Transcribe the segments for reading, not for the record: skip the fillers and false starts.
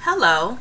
Hello,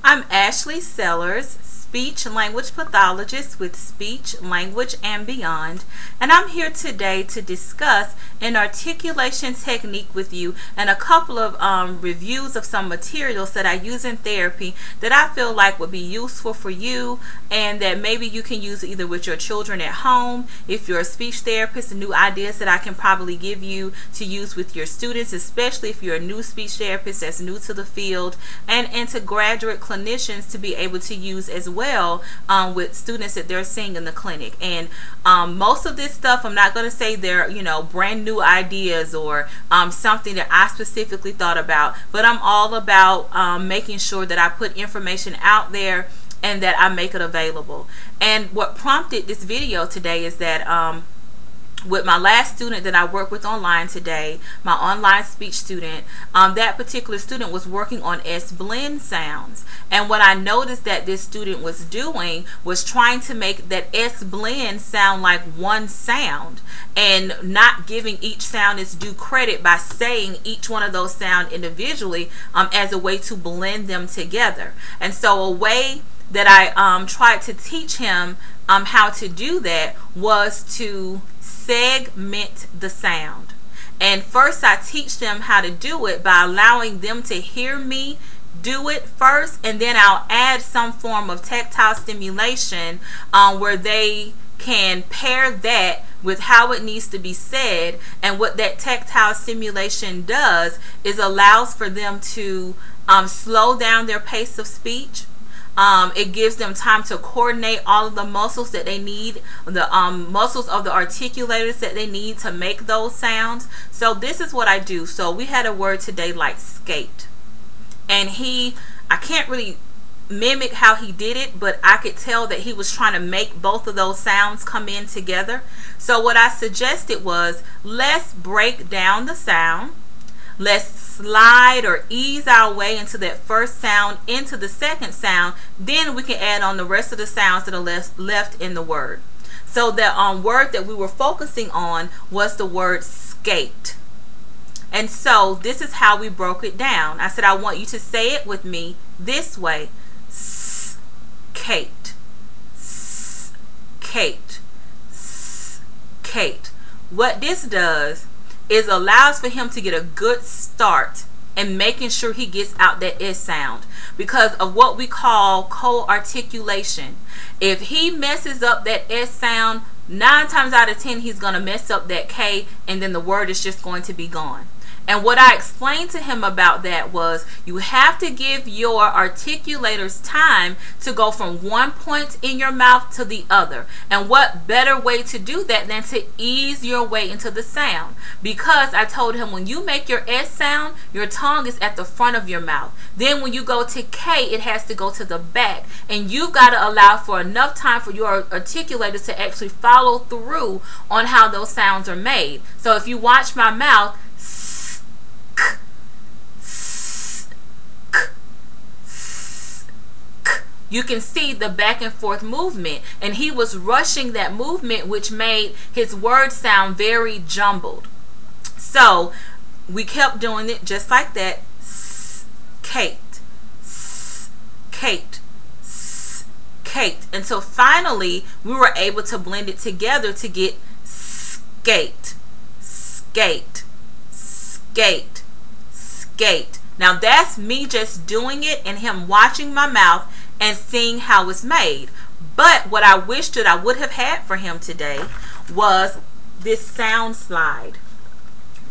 I'm Ashley Sellers, speech language pathologist with Speech, Language, and Beyond, and I'm here today to discuss an articulation technique with you and a couple of reviews of some materials that I use in therapy that I feel like would be useful for you and that maybe you can use either with your children at home. If you're a speech therapist, new ideas that I can probably give you to use with your students, especially if you're a new speech therapist that's new to the field, and to graduate clinicians to be able to use as well with students that they're seeing in the clinic. And most of this stuff, I'm not going to say they're brand new ideas or something that I specifically thought about, but I'm all about making sure that I put information out there and that I make it available. And what prompted this video today is that with my last student that I work with online today, my online speech student, that particular student was working on S-blend sounds. And what I noticed that this student was doing was trying to make that S-blend sound like one sound and not giving each sound its due credit by saying each one of those sounds individually as a way to blend them together. And so a way that I tried to teach him how to do that was to segment the sound. And first I teach them how to do it by allowing them to hear me do it first, and then I'll add some form of tactile stimulation where they can pair that with how it needs to be said. And what that tactile stimulation does is allows for them to slow down their pace of speech. It gives them time to coordinate all of the muscles that they need, the muscles of the articulators that they need to make those sounds. So this is what I do. So we had a word today like skate, and I can't really mimic how he did it, but I could tell that he was trying to make both of those sounds come in together. So what I suggested was, let's break down the sound. Let's slide or ease our way into that first sound into the second sound. Then we can add on the rest of the sounds that are left in the word. So the word that we were focusing on was the word skate. And so this is how we broke it down. I said, I want you to say it with me this way. Skate. Skate. Skate. What this does is allows for him to get a good start and making sure he gets out that S sound because of what we call co-articulation. If he messes up that S sound, 9 times out of 10 he's going to mess up that K, and then the word is just going to be gone. And what I explained to him about that was, you have to give your articulators time to go from one point in your mouth to the other. And what better way to do that than to ease your way into the sound? Because I told him, when you make your S sound, your tongue is at the front of your mouth. Then when you go to K, it has to go to the back. And you've got to allow for enough time for your articulators to actually follow through on how those sounds are made. So if you watch my mouth, you can see the back and forth movement, and he was rushing that movement, which made his words sound very jumbled. So we kept doing it just like that. Skate, skate, skate, until finally we were able to blend it together to get skate, skate, skate, skate. Now that's me just doing it and him watching my mouth and seeing how it's made. But what I wish that I would have had for him today was this sound slide.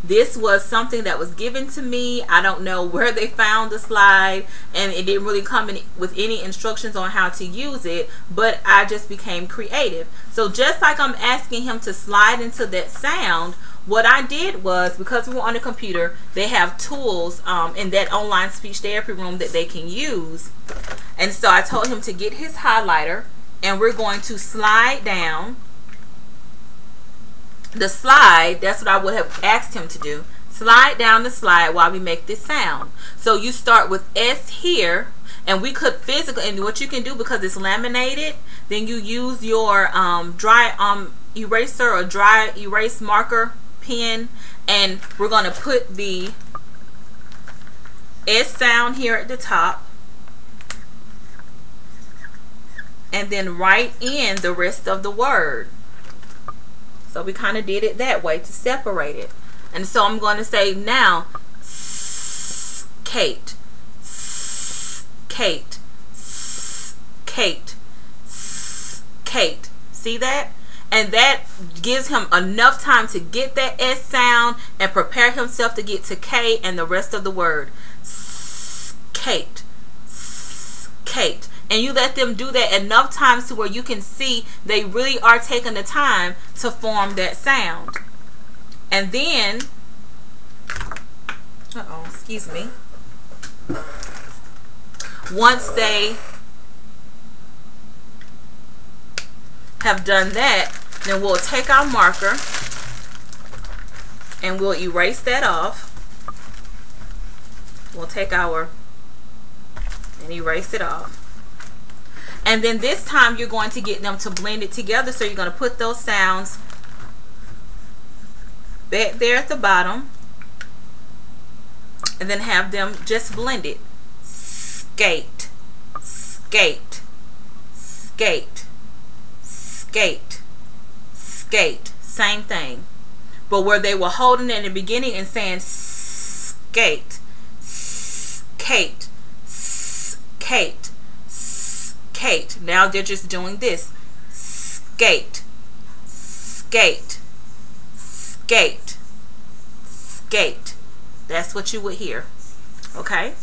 This was something that was given to me. I don't know where they found the slide, and it didn't really come in with any instructions on how to use it, but I just became creative. So just like I'm asking him to slide into that sound, what I did was, because we were on the computer, they have tools in that online speech therapy room that they can use. And so I told him to get his highlighter, and we're going to slide down the slide. That's what I would have asked him to do. Slide down the slide while we make this sound. So you start with S here, and we could physically, and what you can do, because it's laminated, then you use your dry eraser or dry erase marker pen, and we're going to put the S sound here at the top. and then write in the rest of the word. So we kind of did it that way to separate it. And so I'm going to say now, Kate, Kate, Kate, Kate. See that? And that gives him enough time to get that S sound and prepare himself to get to K and the rest of the word. Kate, Kate. And you let them do that enough times to where you can see they really are taking the time to form that sound. And then, excuse me. Once they have done that, then we'll take our marker and we'll erase that off. We'll take our and erase it off. And then this time you're going to get them to blend it together. So you're going to put those sounds back there at the bottom and then have them just blend it. Skate, skate, skate, skate, skate. Same thing. But where they were holding it in the beginning and saying skate, skate, skate, skate. Now they're just doing this. Skate, skate, skate, skate. That's what you would hear. Okay?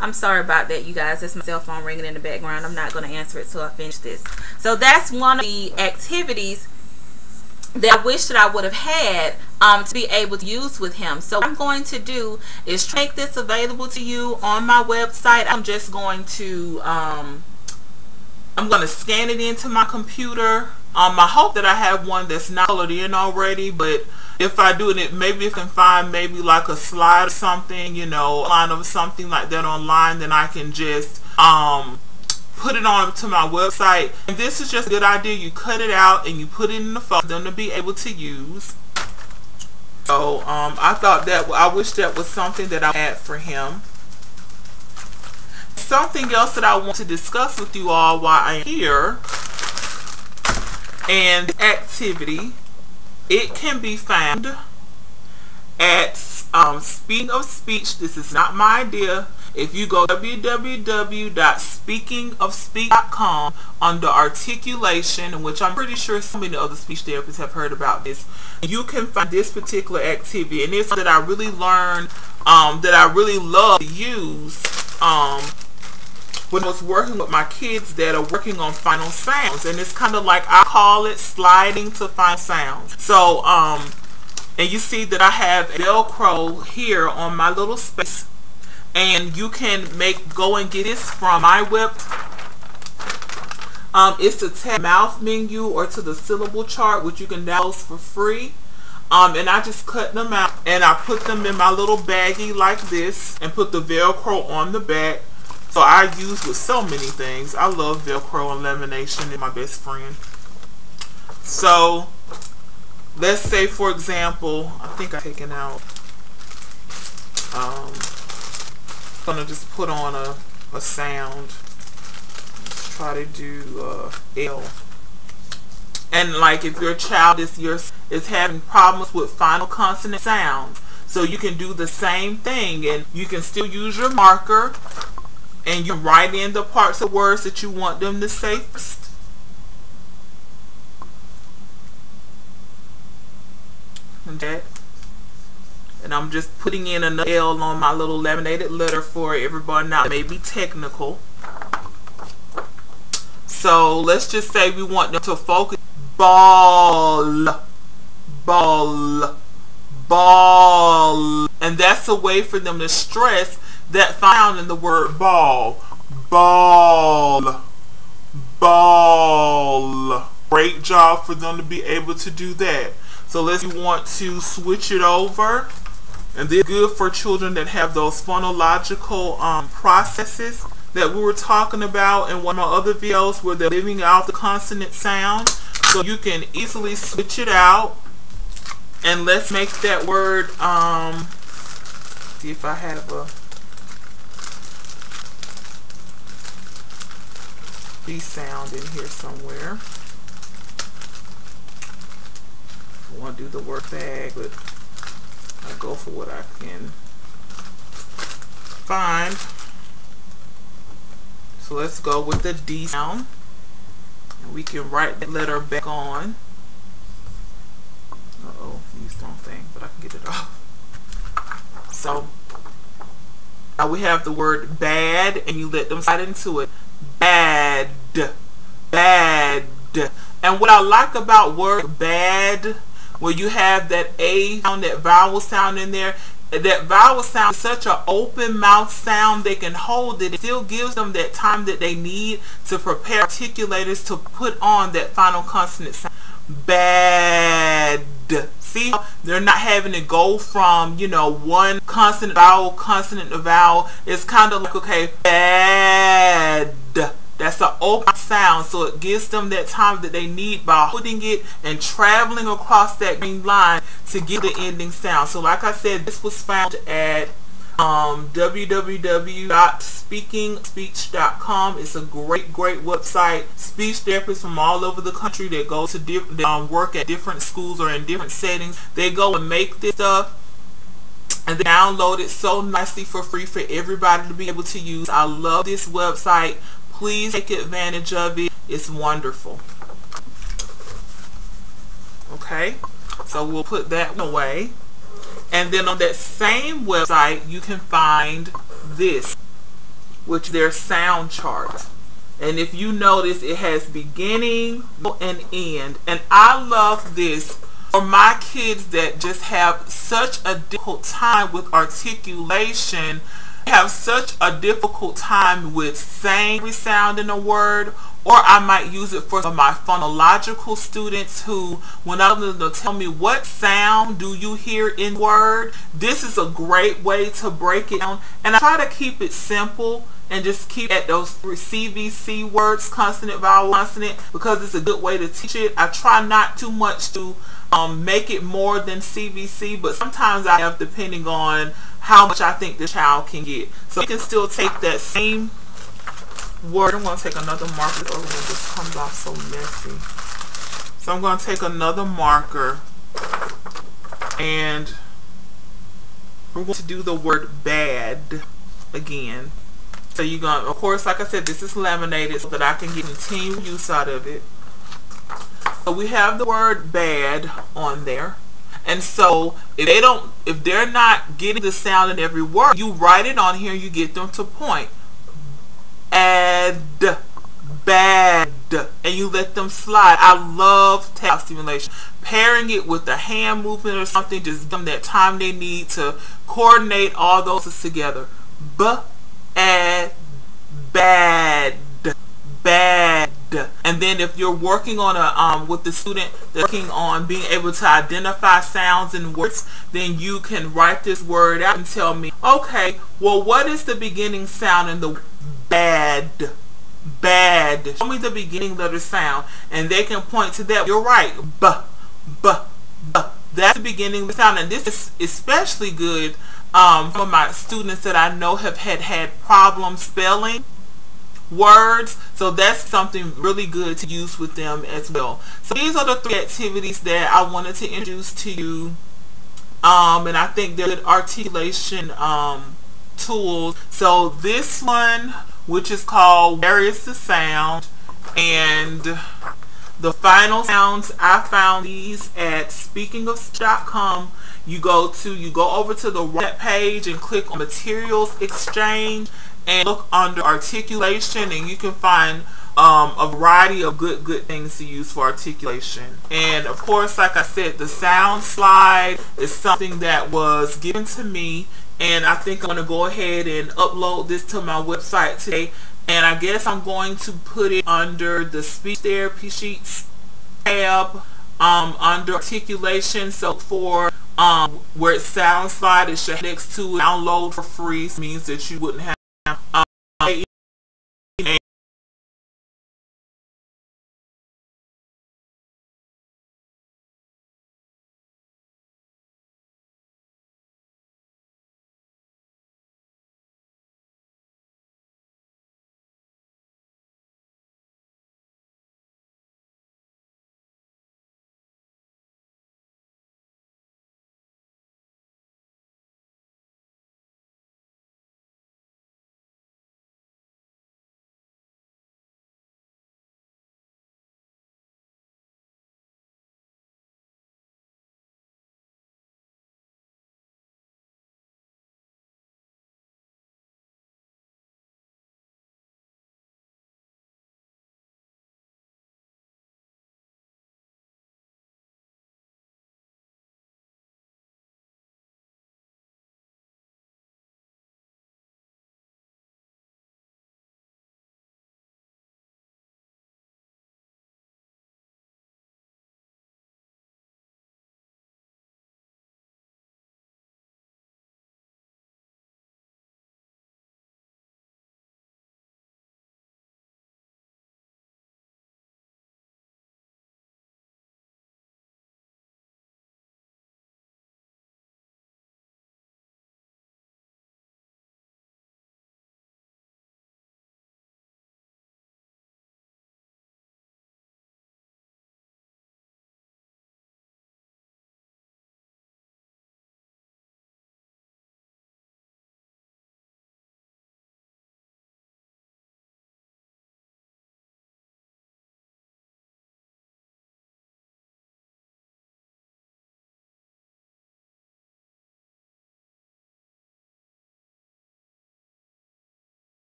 I'm sorry about that, you guys. That's my cell phone ringing in the background. I'm not going to answer it till I finish this. So that's one of the activities that I wish that I would have had to be able to use with him. So what I'm going to do is make this available to you on my website. I'm just going to I'm going to scan it into my computer. I hope that I have one that's not colored in already, but if I do it, maybe if I can find maybe like a slide or something, you know, a line of something like that online, then I can just put it on to my website. And this is just a good idea. You cut it out and you put it in the phone for them to be able to use. So I thought that, I wish that was something that I had for him. Something else that I want to discuss with you all while I'm here, and activity, it can be found at Speaking of Speech. This is not my idea. If you go www.speakingofspeech.com under articulation, which I'm pretty sure so many other speech therapists have heard about this, you can find this particular activity, and it's that I really learned, that I really love to use when I was working with my kids that are working on final sounds. And it's kind of like, I call it sliding to final sounds. So and you see that I have Velcro here on my little space, and you can go and get this from my web. It's the mouth menu or to the syllable chart, which you can download for free. And I just cut them out and I put them in my little baggie like this and put the Velcro on the back. So I use with so many things. I love Velcro and lamination. It's my best friend. So let's say, for example, I think I've taken out, I'm gonna just put on a sound. Let's try to do L. And like if your child is having problems with final consonant sounds, so you can do the same thing, and you can still use your marker and you write in the parts of words that you want them to say first. Okay. And I'm just putting in another L on my little laminated letter for everybody. Now it may be technical. So let's just say we want them to focus. Ball, ball, ball. And that's a way for them to stress that sound in the word ball. Ball, ball. Great job for them to be able to do that. So let's want to switch it over. And this is good for children that have those phonological processes that we were talking about in one of my other videos, where they're leaving out the consonant sound. So you can easily switch it out. And let's make that word, see if I have B sound in here somewhere. I want to do the word bag, but I go for what I can find. So let's go with the D sound. And we can write that letter back on. Uh-oh, use the wrong thing, but I can get it off. So now we have the word bad, and you let them slide into it. Bad. Bad. And what I like about word bad, where you have that A sound, that vowel sound in there, that vowel sound is such an open mouth sound. They can hold it. It still gives them that time that they need to prepare articulators to put on that final consonant sound. Bad. See, they're not having to go from, you know, one consonant to vowel. It's kind of like, okay, bad. That's an open sound, so it gives them that time that they need by holding it and traveling across that green line to get the ending sound. So like I said, this was found at www.speakingspeech.com. It's a great website. Speech therapists from all over the country that go to work at different schools or in different settings, they go and make this stuff and they download it so nicely for free for everybody to be able to use. I love this website. Please take advantage of it. It's wonderful. Okay, so we'll put that one away. And then on that same website, you can find this, which their sound chart. And if you notice, it has beginning, middle, and end. And I love this for my kids that just have such a difficult time with articulation, have such a difficult time with saying every sound in a word. Or I might use it for some of my phonological students who, when I want them to tell me what sound do you hear in word, this is a great way to break it down. And I try to keep it simple and just keep at those three CVC words, consonant, vowel, consonant, because it's a good way to teach it. I try not too much to make it more than CVC, but sometimes I have, depending on how much I think the child can get. So you can still take that same word. I'm going to take another marker. The other one just comes off so messy. So I'm going to take another marker and we're going to do the word bad again. So you're going to, of course, like I said, this is laminated so that I can get continued use out of it. So we have the word bad on there. And so if they're not getting the sound in every word, you write it on here, you get them to point. Add, bad, and you let them slide. I love tactile stimulation. Pairing it with a hand movement or something, just give them that time they need to coordinate all those together. Add, bad, bad. And then if you're working on a with the student working on being able to identify sounds and words, then you can write this word out and tell me, okay, well, what is the beginning sound in the word bad? Bad. Show me the beginning letter sound, and they can point to that. You're right. B. That's the beginning sound, and this is especially good for my students that I know have had problems spelling words, so that's something really good to use with them as well. So these are the three activities that I wanted to introduce to you, and I think they're good articulation tools. So this one, which is called Where is the Sound, and the final sounds, I found these at speakingspeech.com. You go over to the right page and click on Materials Exchange and look under articulation, and you can find a variety of good things to use for articulation. And of course, like I said, the sound slide is something that was given to me, and I think I'm going to go ahead and upload this to my website today. And I guess I'm going to put it under the speech therapy sheets tab under articulation. So for where it sound slide is next to download for free, means that you wouldn't have